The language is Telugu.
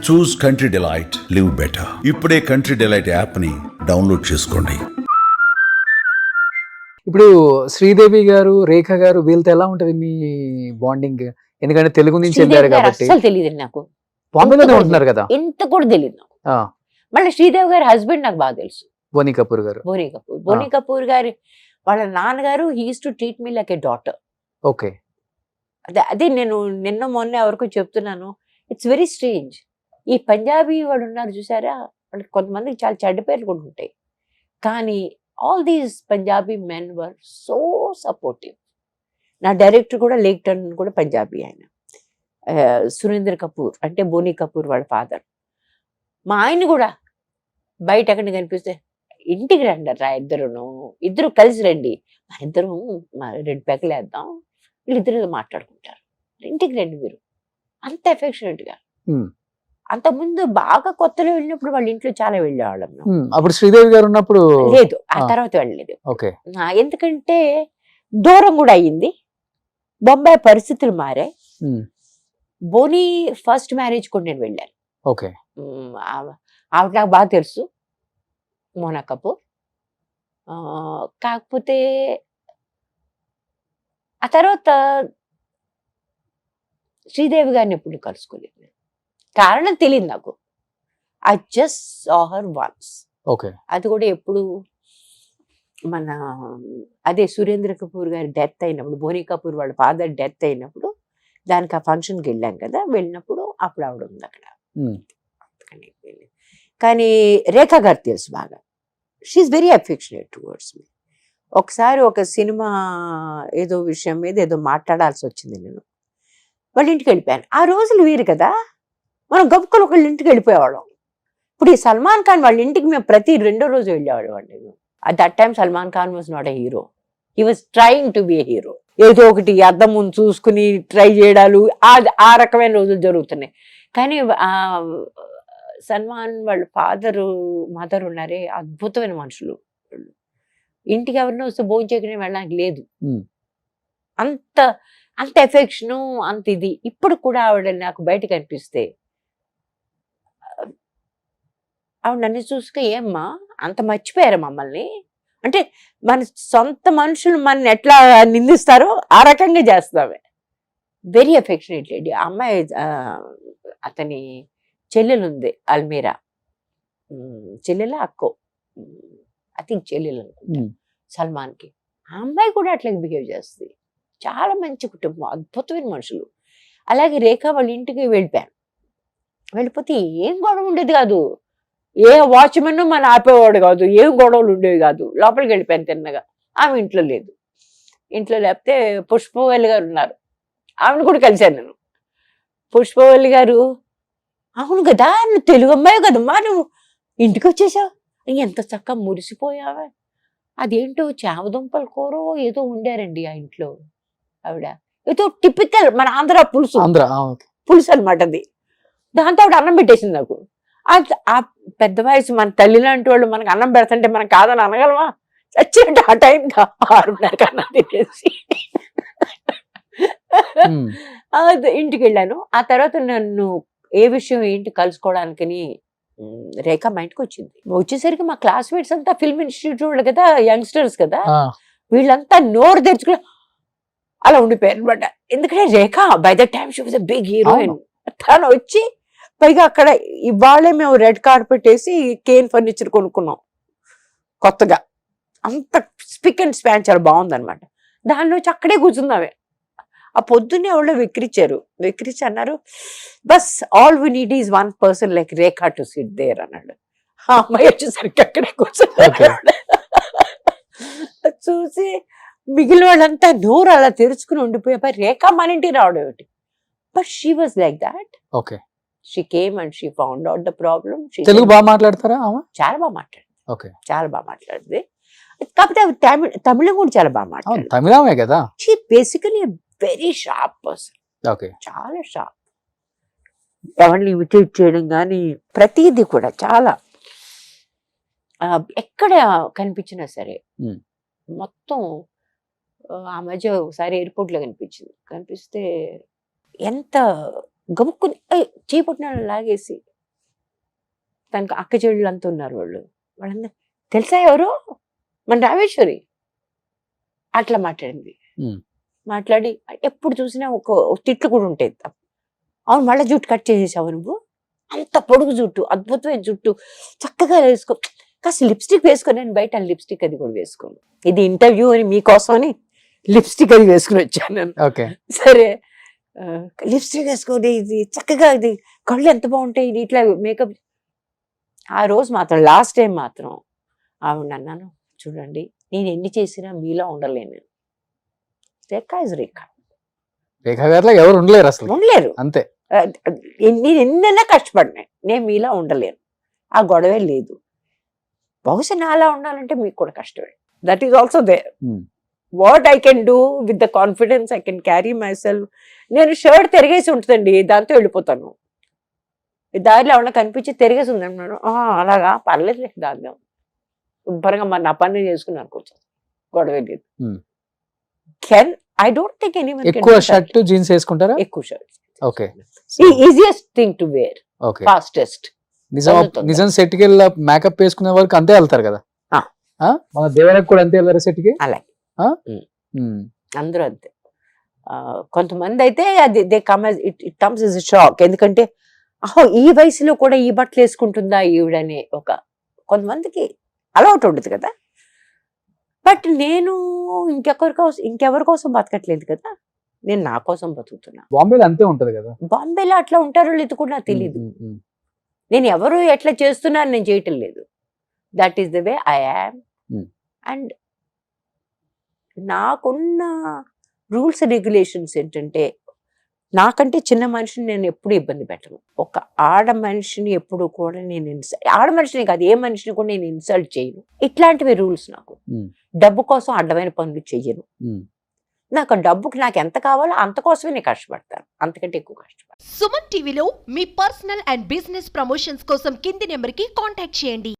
చూస్ కంట్రీ డిలైట్, లివ్ బెటర్. ఇప్పుడే కంట్రీ డిలైట్ యాప్ ని డౌన్లోడ్ చేసుకోండి. ఇప్పుడు శ్రీదేవి గారు, రేఖ గారు వీళ్ళతో ఎలా ఉంటది మీ బాండింగ్? ఎందుకంటే తెలుగు నుంచి వెళ్ళారు కాబట్టి. అసలు తెలియదు నాకు. బాంబేలోనే ఉంటున్నారు కదా. ఎంత కూడా తెలియదు నాకు. మళ్ళీ శ్రీదేవి గారి హస్బెండ్ నాకు బాగా తెలుసు, బోనీ కపూర్ గారు. బోనీ కపూర్ గారి వాళ్ళ నాన్నగారు he used to treat me like a daughter. Okay. అదే నేను నిన్న మొన్న ఎవరికో చెప్తున్నాను, ఇట్స్ వెరీ స్ట్రేంజ్. ఈ పంజాబీ వాడు ఉన్నారు చూసారా, వాళ్ళకి కొంతమందికి చాలా చెడ్డ పేర్లు కూడా ఉంటాయి, కానీ all these Punjabi men were so supportive. నా డైరెక్టర్ కూడా లేక్టన్ కూడా పంజాబీ ఆయన, సురేంద్ర కపూర్ అంటే బోనీ కపూర్ వాళ్ళ ఫాదర్. మా ఆయన కూడా బయట ఎక్కడ కనిపిస్తే ఇంటికి రండి రా, ఇద్దరు కలిసి రండి, మా ఇద్దరు 2 పెక్కలు వేద్దాం, వీళ్ళిద్దరు మాట్లాడుకుంటారు, ఇంటికి రండి మీరు, అంత ఎఫెక్షనేట్గా. అంతకుముందు బాగా కొత్తలో వెళ్ళినప్పుడు వాళ్ళ ఇంట్లో చాలా వెళ్ళేవాళ్ళం. అప్పుడు శ్రీదేవి గారు ఉన్నప్పుడు లేదు, ఆ తర్వాత వెళ్ళలేదు. ఓకే. ఎందుకంటే దూరం కూడా అయ్యింది, బొంబాయి పరిస్థితులు మారాయి. బోనీ ఫస్ట్ మ్యారేజ్ కూడా నేను వెళ్ళాను. ఓకే. ఆవిడ నాకు బాగా తెలుసు, మోనా కపూర్. కాకపోతే ఆ తర్వాత శ్రీదేవి గారిని ఎప్పుడు కలుసుకోలేదు, కారణం తెలియదు నాకు. I just saw her once. Okay. అది కూడా ఎప్పుడు మన అదే సురేంద్ర కపూర్ గారి డెత్ అయినప్పుడు, బోనీ కపూర్ వాళ్ళ ఫాదర్ డెత్ అయినప్పుడు దానికి ఆ ఫంక్షన్కి వెళ్ళాం కదా, వెళ్ళినప్పుడు అప్పుడు ఆవిడ ఉంది అక్కడ. కానీ రేఖ గారు తెలుసు బాగా, she is very affectionate towards me. ఒకసారి ఒక సినిమా ఏదో విషయం మీద ఏదో మాట్లాడాల్సి వచ్చింది, నేను వాళ్ళ ఇంటికి వెళ్ళిపోయాను. ఆ రోజులు వీరు కదా, మనం గబుక్కలు ఒకళ్ళ ఇంటికి వెళ్ళిపోయేవాళ్ళం. ఇప్పుడు ఈ సల్మాన్ ఖాన్ వాళ్ళ ఇంటికి మేము ప్రతి 2వ రోజు వెళ్ళేవాళ్ళం. At that time Salman Khan was not a hero, he was trying to be a hero. ఏదో ఒకటి అద్దం ముందు చూసుకుని ట్రై చేయడాలు, ఆ రకమైన రోజులు జరుగుతున్నాయి. కానీ సల్మాన్ వాళ్ళ ఫాదరు మదర్ ఉన్నారే, అద్భుతమైన మనుషులు. ఇంటికి ఎవరినో వస్తే భోజనం చేయకుండా వెళ్ళడానికి లేదు, అంత అంత ఎఫెక్షను, అంత ఇది. ఇప్పుడు కూడా ఆవిడ నాకు బయట కనిపిస్తే ఆవిడ నన్ను చూసుక, ఏమ్మా అంత మర్చిపోయారా మమ్మల్ని అంటే, మన సొంత మనుషులు మన ఎట్లా నిందిస్తారో ఆ రకంగా చేస్తామే. Very affectionate lady. ఆ అమ్మాయి అతని చెల్లెలు ఉంది అల్మీరా, చెల్లెలా అక్కో, ఐ థింక్ చెల్లెలు అనుకుంటా సల్మాన్కి. ఆ అమ్మాయి కూడా అట్లాగే బిహేవ్ చేస్తుంది. చాలా మంచి కుటుంబం, అద్భుతమైన మనుషులు. అలాగే రేఖ వాళ్ళ ఇంటికి వెళ్ళిపోయాను. వెళ్ళిపోతే ఏం గొడవ ఉండేది కాదు, ఏ వాచ్మెన్ మన ఆపేవాడు కాదు, ఏం గొడవలు ఉండేవి కాదు. లోపలికి వెళ్ళిపోయాను తిన్నగా. ఆమె ఇంట్లో లేదు. ఇంట్లో లేకపోతే పుష్పవల్లి గారు ఉన్నారు, ఆమెను కూడా కలిశాను నేను. పుష్పవల్లి గారు, అవును కదా నువ్వు తెలుగు అమ్మాయి కదమ్మా, నువ్వు ఇంటికి వచ్చేసావు, ఎంత చక్కగా మురిసిపోయావా. అదేంటో చామదుంపల కూర ఏదో ఉండారండి ఆ ఇంట్లో. ఆవిడ ఏదో టిపికల్ మన ఆంధ్ర పులుసు, పులుసు అనమాట అది. దాంతో ఆవిడ అన్నం పెట్టేసింది నాకు. ఆ పెద్ద వయసు మన తల్లి లాంటి వాళ్ళు మనకు అన్నం పెడతంటే మనం కాదని అనగలమా? చచ్చేట ఆ టైంకి 6:30 అన్నం తినేసి ఇంటికి వెళ్ళాను. ఆ తర్వాత నన్ను ఏ విషయం ఏంటి కలుసుకోవడానికని రేఖ మా ఇంటికి వచ్చింది. వచ్చేసరికి మా క్లాస్మేట్స్ అంతా ఫిల్మ్ ఇన్స్టిట్యూట్ కదా, యంగ్స్టర్స్ కదా, వీళ్ళంతా నోరు తెరుచుకుని అలా ఉండిపోయారు అనమాట. ఎందుకంటే Rekha by the time she was a big heroine. తను వచ్చి పైగా అక్కడ ఇవాళే మేము రెడ్ కార్పెట్ వేసి కేన్ ఫర్నిచర్ కొనుక్కున్నాం కొత్తగా. అంత స్పిక్ అండ్ స్పాన్ చాలా బాగుందనమాట. దానిలో వచ్చి అక్కడే కూర్చుందామే. ఆ పొద్దున్నే వాళ్ళు వెక్కిరించి అన్నారు, బస్ all we need is 1 person like Rekha to sit there అన్నాడు. ఆ అమ్మాయి వచ్చేసరికి అక్కడే కూర్చున్నారు. చూసి మిగిలిన వాళ్ళంతా నోరు అలా తెరుచుకుని ఉండిపోయే, రేఖ మన ఇంటికి రావడం ఏమిటి. But she was like that. Okay. She came and she found out the problem. Telugu బాగా మాట్లాడతారా? చాలా బాగా మాట్లాడింది. ఓకే. చాలా బాగా మాట్లాడింది. కాకపోతే తమిళం కూడా చాలా బాగా మాట్లాడింది. తమిళమే కదా. She basically very sharp person. Okay. చాలా షార్ప్. ఎవరిని ఇమిటేట్ చేయడం కానీ ప్రతిదీ కూడా చాలా, ఎక్కడ కనిపించినా సరే మొత్తం. ఆ మధ్య ఒకసారి ఎయిర్పోర్ట్లో కనిపిస్తే ఎంత గబుక్కుని చేపట్టిన లాగేసి తనకు అక్క చెల్లెళ్ళు అంతా ఉన్నారు వాళ్ళందరూ తెలుసా ఎవరు, మన రామేశ్వరి అట్లా మాట్లాడింది. మాట్లాడి ఎప్పుడు చూసినా ఒక తిట్లు కూడా ఉంటాయి. అవును మళ్ళీ జుట్టు కట్ చేసేసావు నువ్వు, అంత పొడుగు జుట్టు, అద్భుతమైన జుట్టు, చక్కగా వేసుకో, కాస్త లిప్స్టిక్ వేసుకో. నేను బయట లిప్స్టిక్ అది కూడా వేసుకోను, ఇది ఇంటర్వ్యూ అని మీకోసం అని లిప్స్టిక్ అది వేసుకుని వచ్చాను నేను. సరే లిప్స్టిక్ వేసుకోండి, ఇది చక్కగా, ఇది కళ్ళు ఎంత బాగుంటాయి, ఇది ఇట్లా మేకప్. ఆ రోజు మాత్రం లాస్ట్ టైం మాత్రం ఆవిడ అన్నాను, చూడండి నేను ఎన్ని చేసినా మీలా ఉండలేను. రేఖ ఇస్ రేఖ, రేఖ గారిలో ఎవరు ఉండలేరు, అసలు ఉండలేరు అంతే. నేను ఎన్నైనా కష్టపడినాను, నేను మీలా ఉండలేను, ఆ గొడవే లేదు. బహుశా నాలా ఉండాలంటే మీకు కూడా కష్టమే. That is also there. What I can do with the confidence I can carry myself. నేను షర్ట్ తిరిగేసి ఉంటుందండి, దాంతో వెళ్ళిపోతాను. దారిలో ఎవరైనా కనిపించి తిరిగేసి ఉంది అన్నాడు, అలాగా పర్లేదు దాంతో శుభ్రంగా మరి నా పని చేసుకున్నాను, కూర్చొని గొడవ లేదు. Can I don't think anyone ఎక్కువ షర్ట్ జీన్స్ వేసుకుంటారా? ఎక్కువ shirt. Okay, easiest thing to wear, okay, fastest. నిజం సెట్ కి వెళ్ళి మేకప్ వేసుకునే వరకు అంతే వెళ్తారు కదా. మన దేవరకు కూడా అంతే వెళ్ళారు సెట్ కి. అలాగే అందరూ అంతే. కొంతమంది అయితే అది ఇట్ కమ్స్ ఇస్ షాక్, ఎందుకంటే అహో ఈ వయసులో కూడా ఈ బట్టలు వేసుకుంటుందా ఈవిడనే ఒక కొంతమందికి అలవాటు ఉండదు కదా. బట్ నేను ఇంకెవరి కోసం బతకట్లేదు కదా, నేను నా కోసం బతుకుతున్నా. బాంబేలో అంతే ఉంటది కదా. బాంబేలో అట్లా ఉంటారో లేదు కూడా నాకు తెలీదు. నేను ఎవరు ఎట్లా చేస్తున్నాను నేను చేయటం లేదు. That is the way I am. And నాకున్న రూల్స్ రెగ్యులేషన్స్ ఏంటంటే, నాకంటే చిన్న మనిషిని నేను ఎప్పుడు ఇబ్బంది పెట్టను. ఒక ఆడ మనిషిని ఎప్పుడు కూడా నేను ఆడ మనిషిని కాదు, ఏ మనిషిని కూడా నేను ఇన్సల్ట్ చేయను. ఇట్లాంటివి రూల్స్ నాకు. డబ్బు కోసం అడ్డమైన పనులు చెయ్యను. నాకు డబ్బుకి నాకు ఎంత కావాలో అంత కోసమే నేను కష్టపడతాను, అంతకంటే ఎక్కువ కష్టపడతాను. సుమన్ టీవీలో మీ పర్సనల్ అండ్ బిజినెస్ ప్రమోషన్స్ కోసం కింది నెంబర్కి కాంటాక్ట్ చేయండి.